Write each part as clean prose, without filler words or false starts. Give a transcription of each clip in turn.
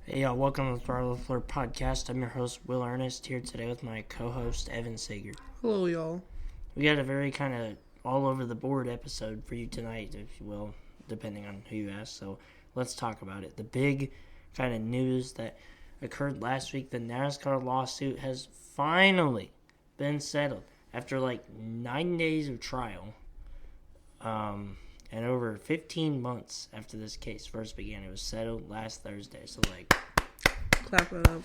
Hey y'all, welcome to the Throttle podcast. I'm your host, Will Earnest, here today with my co-host, Evan Sager. Hello, y'all. We got a very kind of all-over-the-board episode for you tonight, if you will, depending on who you ask. So let's talk about it. The big kind of news that occurred last week, the NASCAR lawsuit has finally been settled after like 9 days of trial. And over 15 months after this case first began. It was settled last Thursday. So, clap it up.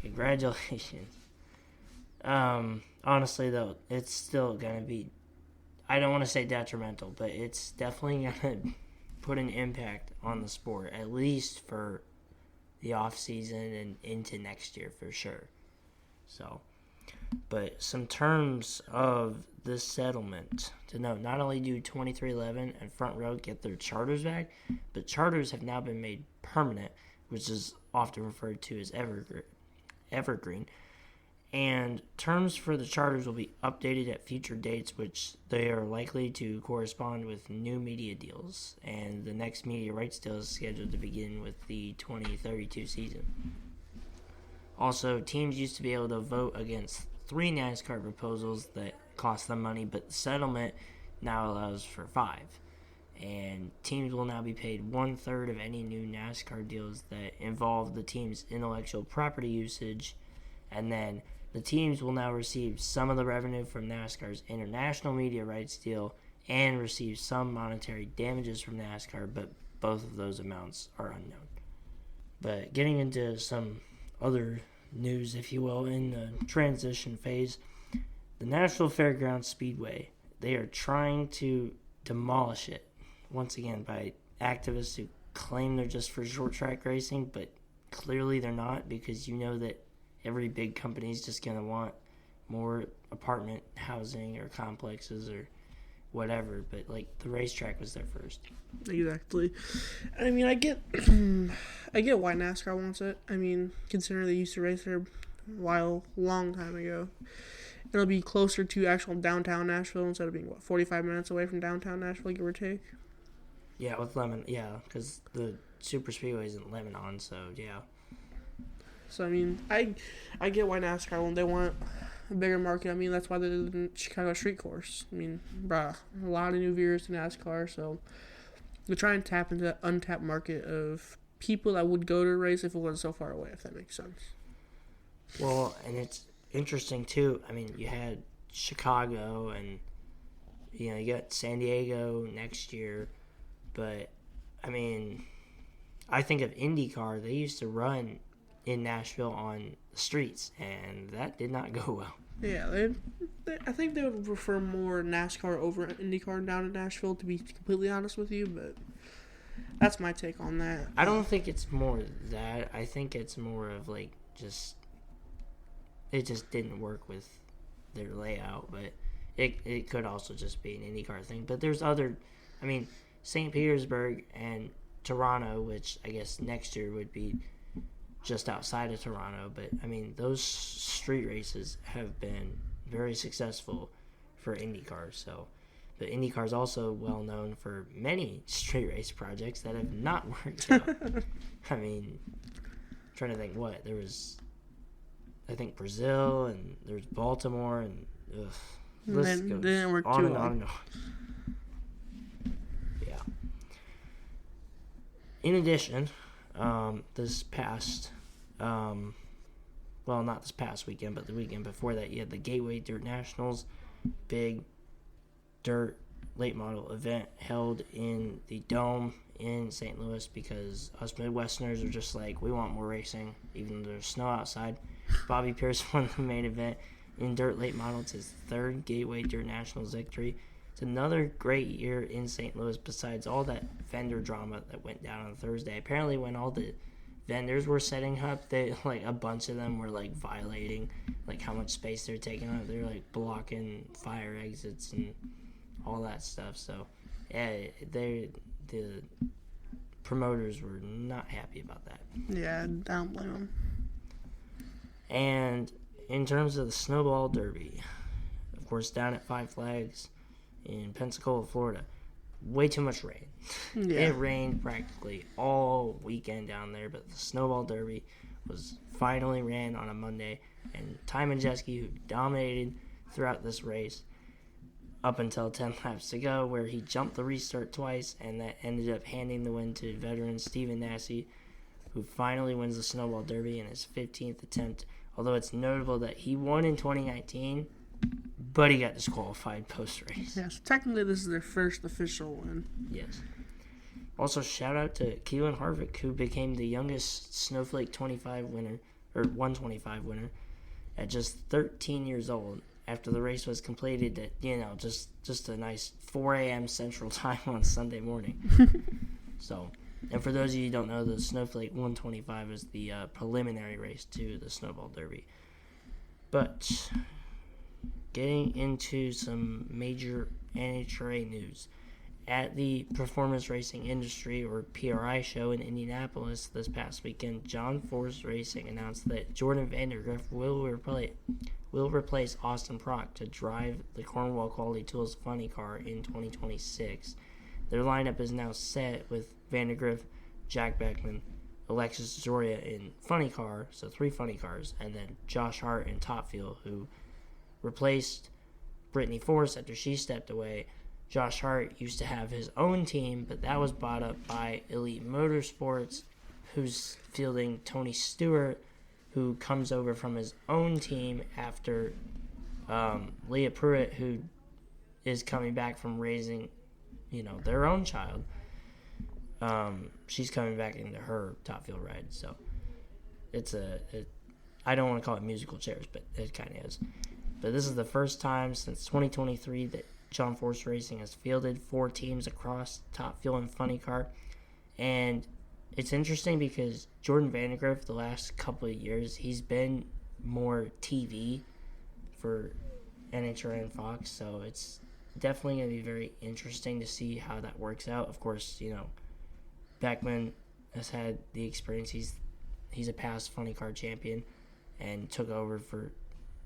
Congratulations. Honestly, though, it's still going to be, I don't want to say detrimental, but it's definitely going to put an impact on the sport, at least for the off-season and into next year for sure. So, but some terms of this settlement to note: not only do 2311 and Front Row get their charters back, but charters have now been made permanent, which is often referred to as evergreen. And terms for the charters will be updated at future dates, which they are likely to correspond with new media deals. And the next media rights deal is scheduled to begin with the 2032 season. Also, teams used to be able to vote against 3 NASCAR proposals that cost them money, but the settlement now allows for 5. And teams will now be paid 1/3 of any new NASCAR deals that involve the team's intellectual property usage. And then the teams will now receive some of the revenue from NASCAR's international media rights deal and receive some monetary damages from NASCAR, but both of those amounts are unknown. But getting into some other news, if you will, in the transition phase, the Nashville Fairgrounds Speedway, they are trying to demolish it once again by activists who claim they're just for short track racing, but clearly they're not, because you know that every big company is just going to want more apartment housing or complexes or whatever, but like the racetrack was there first. Exactly. I mean, I get why NASCAR wants it. I mean, considering they used to race there long time ago. It'll be closer to actual downtown Nashville instead of being 45 minutes away from downtown Nashville, give or take. Yeah, with because the super speedway is in Lebanon, so yeah. So I mean, I get why NASCAR they want a bigger market. I mean, that's why they did the Chicago Street Course. I mean, a lot of new viewers to NASCAR, so they're trying to tap into that untapped market of people that would go to a race if it wasn't so far away, if that makes sense. Well, and it's interesting too. I mean, you had Chicago and you got San Diego next year, but I mean, I think of IndyCar. They used to run in Nashville on the streets, and that did not go well. Yeah, I think they would prefer more NASCAR over IndyCar down in Nashville, to be completely honest with you, but that's my take on that. I don't think it's more that. I think it's more of like it just didn't work with their layout, but it could also just be an IndyCar thing. But there's other, I mean, St. Petersburg and Toronto, which I guess next year would be just outside of Toronto, but I mean, those street races have been very successful for IndyCar. So, but IndyCar is also well known for many street race projects that have not worked out. I mean, I'm trying to think there was, I think Brazil, and there's Baltimore, and list goes didn't work on too and well. on and on. Yeah. In addition, this past, not this past weekend, but the weekend before that, you had the Gateway Dirt Nationals, big dirt late model event held in the Dome in St. Louis, because us Midwesterners are just like, we want more racing, even though there's snow outside. Bobby Pierce won the main event in dirt late model. It's his 3rd Gateway Dirt Nationals victory. It's another great year in St. Louis, besides all that vendor drama that went down on Thursday. Apparently, when all the vendors were setting up, a bunch of them were violating how much space they're taking up. They're blocking fire exits and all that stuff. So yeah, the promoters were not happy about that. Yeah, I don't blame them. And in terms of the Snowball Derby, of course, down at Five Flags in Pensacola, Florida, way too much rain. Yeah. It rained practically all weekend down there, but the Snowball Derby was finally ran on a Monday, and Ty Majeski, who dominated throughout this race up until 10 laps to go, where he jumped the restart twice, and that ended up handing the win to veteran Stephen Nasse, who finally wins the Snowball Derby in his 15th attempt, although it's notable that he won in 2019, but he got disqualified post-race. Yeah, so technically this is their first official win. Yes. Also, shout out to Keelan Harvick, who became the youngest Snowflake 25 winner, or 125 winner, at just 13 years old. After the race was completed at, just a nice 4 a.m. Central Time on Sunday morning. So, and for those of you who don't know, the Snowflake 125 is the preliminary race to the Snowball Derby. But, getting into some major NHRA news. At the Performance Racing Industry, or PRI, show in Indianapolis this past weekend, John Force Racing announced that Jordan Vandergriff will replace Austin Prock to drive the Cornwall Quality Tools Funny Car in 2026. Their lineup is now set with Vandergriff, Jack Beckman, Alexis Zoria in Funny Car, so 3 Funny Cars, and then Josh Hart in Top Fuel, who replaced Brittany Force after she stepped away. Josh Hart used to have his own team, but that was bought up by Elite Motorsports, who's fielding Tony Stewart, who comes over from his own team after Leah Pruitt, who is coming back from raising, their own child. She's coming back into her Top Fuel ride, so it's I don't want to call it musical chairs, but it kind of is. But this is the first time since 2023 that John Force Racing has fielded 4 teams across Top Fuel and Funny Car. And it's interesting because Jordan Vandergriff, the last couple of years, he's been more TV for NHRA and Fox. So it's definitely going to be very interesting to see how that works out. Of course, Beckman has had the experience. He's a past Funny Car champion and took over for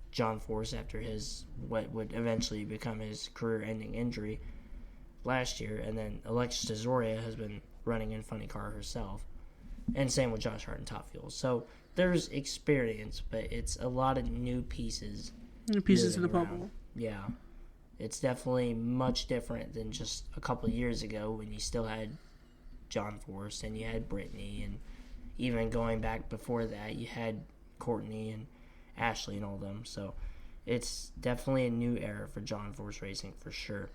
John Force after his what would eventually become his career-ending injury last year, and then Alexis Zoria has been running in Funny Car herself, and same with Josh Hart and Top Fuel. So there's experience, but it's a lot of new pieces. New pieces to the puzzle. Yeah, it's definitely much different than just a couple of years ago when you still had John Force and you had Brittany, and even going back before that, you had Courtney and Ashley and all of them. So it's definitely a new era for John Force Racing for sure.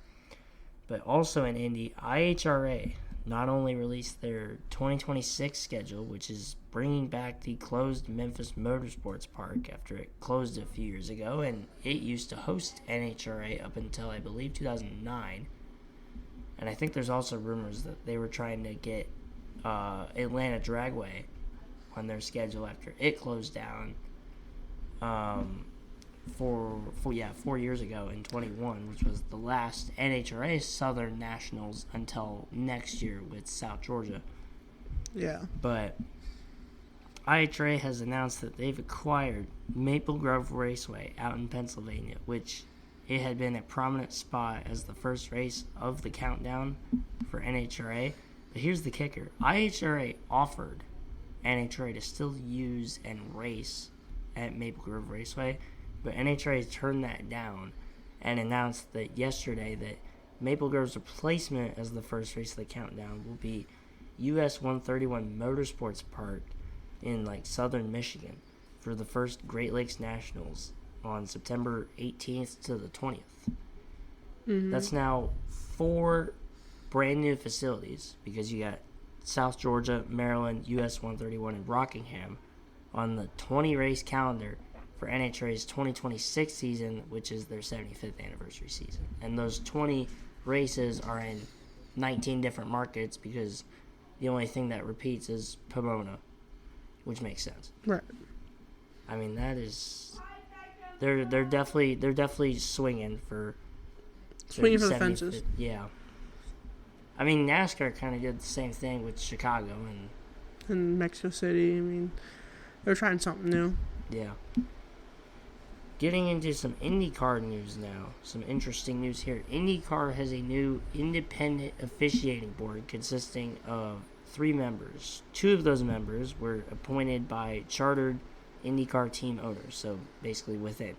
But also in Indy, IHRA not only released their 2026 schedule, which is bringing back the closed Memphis Motorsports Park after it closed a few years ago, and it used to host NHRA up until I believe 2009. And I think there's also rumors that they were trying to get Atlanta Dragway on their schedule after it closed down 4 years ago in 21, which was the last NHRA Southern Nationals until next year with South Georgia. Yeah. But IHRA has announced that they've acquired Maple Grove Raceway out in Pennsylvania, which it had been a prominent spot as the first race of the countdown for NHRA. But here's the kicker. IHRA offered NHRA to still use and race at Maple Grove Raceway, but NHRA turned that down and announced that yesterday that Maple Grove's replacement as the first race of the countdown will be US 131 Motorsports Park in southern Michigan for the first Great Lakes Nationals on September 18th to the 20th. Mm-hmm. That's now 4 brand new facilities because you got South Georgia, Maryland, US 131, and Rockingham on the 20-race calendar for NHRA's 2026 season, which is their 75th anniversary season. And those 20 races are in 19 different markets because the only thing that repeats is Pomona, which makes sense. Right. I mean, that is... They're definitely swinging for the fences. Yeah. I mean, NASCAR kind of did the same thing with Chicago and Mexico City. I mean, they're trying something new. Yeah. getting into some IndyCar news now. Some interesting news here. IndyCar has a new independent officiating board consisting of 3 members. 2 of those members were appointed by chartered IndyCar team owners, so basically within.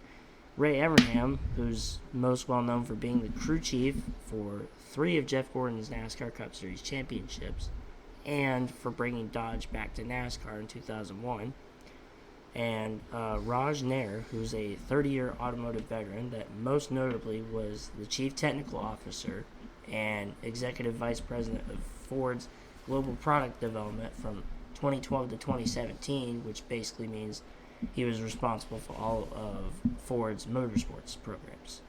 Ray Evernham, who's most well known for being the crew chief for 3 of Jeff Gordon's NASCAR Cup Series championships and for bringing Dodge back to NASCAR in 2001. And Raj Nair, who's a 30-year automotive veteran that most notably was the chief technical officer and executive vice president of Ford's global product development from 2012 to 2017, which basically means he was responsible for all of Ford's motorsports programs.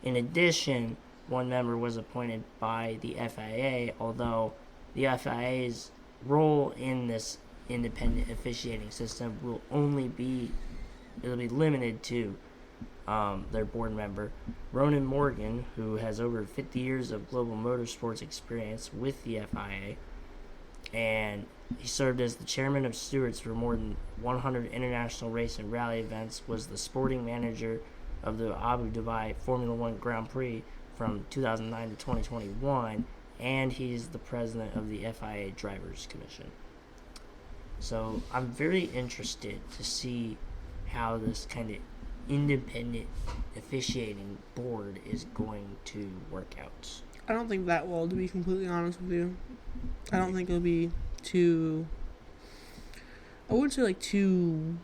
In addition, 1 member was appointed by the FIA, although the FIA's role in this independent officiating system will be limited to their board member, Ronan Morgan, who has over 50 years of global motorsports experience with the FIA, and he served as the chairman of stewards for more than 100 international race and rally events, was the sporting manager of the Abu Dhabi Formula One Grand Prix from 2009 to 2021, and he's the president of the FIA Drivers Commission. So I'm very interested to see how this kind of independent officiating board is going to work out. I don't think that well, to be completely honest with you. I don't think it'll be too... I wouldn't say too...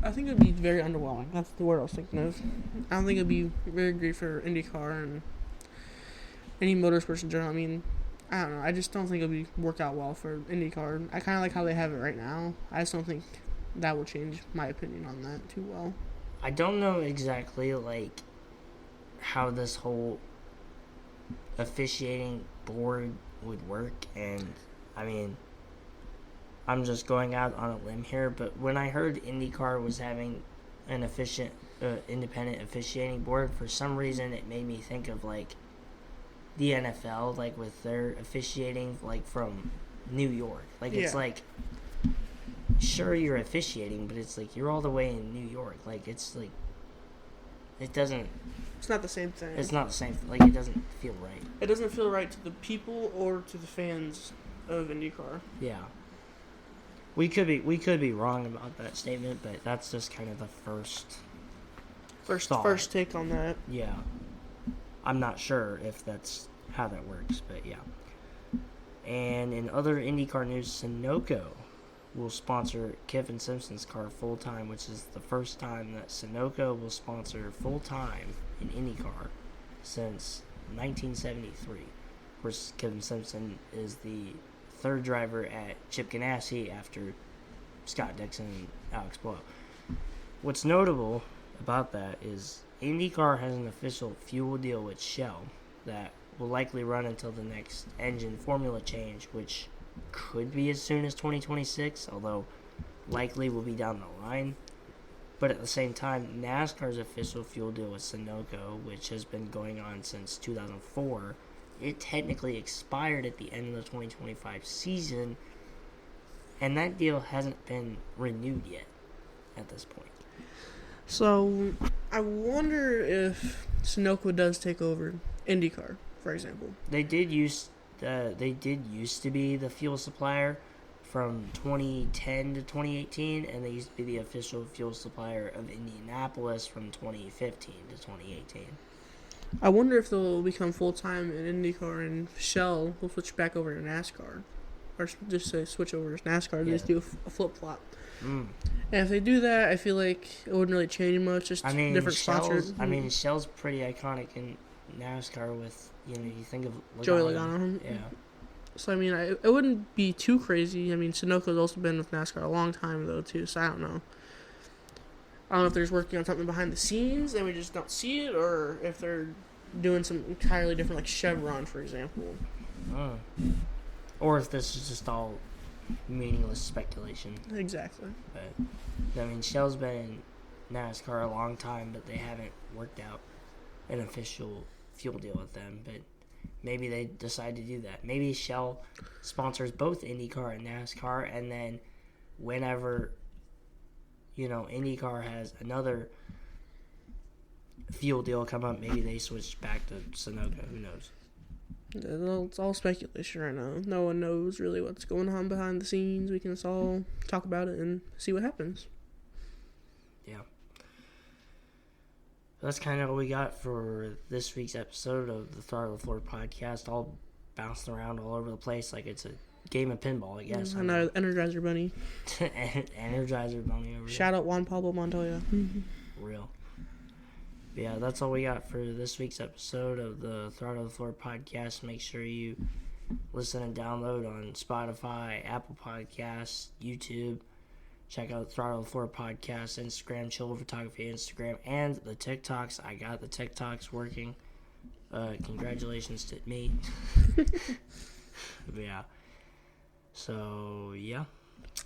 I think it'd be very underwhelming. That's the word I was thinking of. I don't think it'd be very great for IndyCar and any motorsports in general. I mean, I don't know. I just don't think it'll work out well for IndyCar. I kind of like how they have it right now. I just don't think that will change my opinion on that too well. I don't know exactly how this whole officiating board would work, and I mean, I'm just going out on a limb here, but when I heard IndyCar was having an independent officiating board, for some reason it made me think of the NFL, with their officiating from New York. It's sure you're officiating, but it's you're all the way in New York. It doesn't... It's not the same thing. It's not the same. It doesn't feel right. It doesn't feel right to the people or to the fans of IndyCar. Yeah. We could be wrong about that statement, but that's just kind of the first take on that. Yeah. I'm not sure if that's how that works, but yeah. And in other IndyCar news, Sunoco will sponsor Kevin Simpson's car full-time, which is the first time that Sunoco will sponsor full-time in IndyCar since 1973. Of course, Kevin Simpson is the 3rd driver at Chip Ganassi after Scott Dixon and Alex Boyle. What's notable about that is IndyCar has an official fuel deal with Shell that will likely run until the next engine formula change, which could be as soon as 2026, although likely will be down the line. But at the same time, NASCAR's official fuel deal with Sunoco, which has been going on since 2004, it technically expired at the end of the 2025 season, and that deal hasn't been renewed yet at this point. So, I wonder if Sunoco does take over IndyCar, for example. They did used to be the fuel supplier from 2010 to 2018, and they used to be the official fuel supplier of Indianapolis from 2015 to 2018. I wonder if they'll become full-time in IndyCar and Shell will switch back over to NASCAR. Or just say switch over to NASCAR, yeah. Just do a flip-flop. And if they do that, I feel like it wouldn't really change much, just different sponsors. Shell's pretty iconic in NASCAR with, you think of Logano. Joey Logano. Yeah. So, it wouldn't be too crazy. Sunoco's also been with NASCAR a long time, though, too, so I don't know. I don't know if they're just working on something behind the scenes and we just don't see it, or if they're doing some entirely different, like Chevron, for example. Or if this is just all meaningless speculation. Exactly. But, Shell's been in NASCAR a long time, but they haven't worked out an official fuel deal with them. But maybe they decide to do that. Maybe Shell sponsors both IndyCar and NASCAR, and then whenever IndyCar has another fuel deal come up, maybe they switch back to Sunoco. Who knows? It's all speculation right now. No one knows really what's going on behind the scenes. We can just all talk about it and see what happens. Yeah. That's kind of all we got for this week's episode of the Throttle podcast. All bouncing around all over the place like it's a game of pinball, I guess. I know, Energizer Bunny. Energizer Bunny over Shout out Juan Pablo Montoya. Real. But yeah, that's all we got for this week's episode of the Throttle podcast. Make sure you listen and download on Spotify, Apple Podcasts, YouTube. Check out Throttle podcast, Instagram, Chill Photography Instagram, and the TikToks. I got the TikToks working. Congratulations to me. But yeah. So, yeah.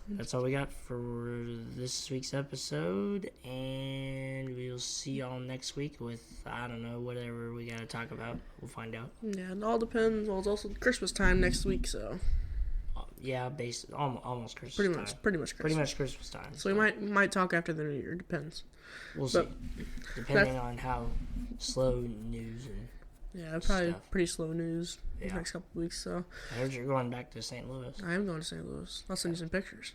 That's all we got for this week's episode. And we'll see y'all next week with, I don't know, whatever we got to talk about. We'll find out. Yeah, it all depends. Well, it's also Christmas time next week, so. Yeah, almost Christmas time. Pretty much Christmas time. So we might talk after the New Year. Depends. We'll see. Depending on how slow news and probably stuff. Pretty slow news the next couple of weeks. So I heard you're going back to St. Louis. I am going to St. Louis. I'll send you some pictures.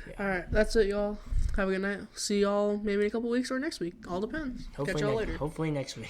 Yeah. All right, that's it, y'all. Have a good night. See y'all maybe in a couple of weeks or next week. All depends. Catch y'all later. Hopefully next week.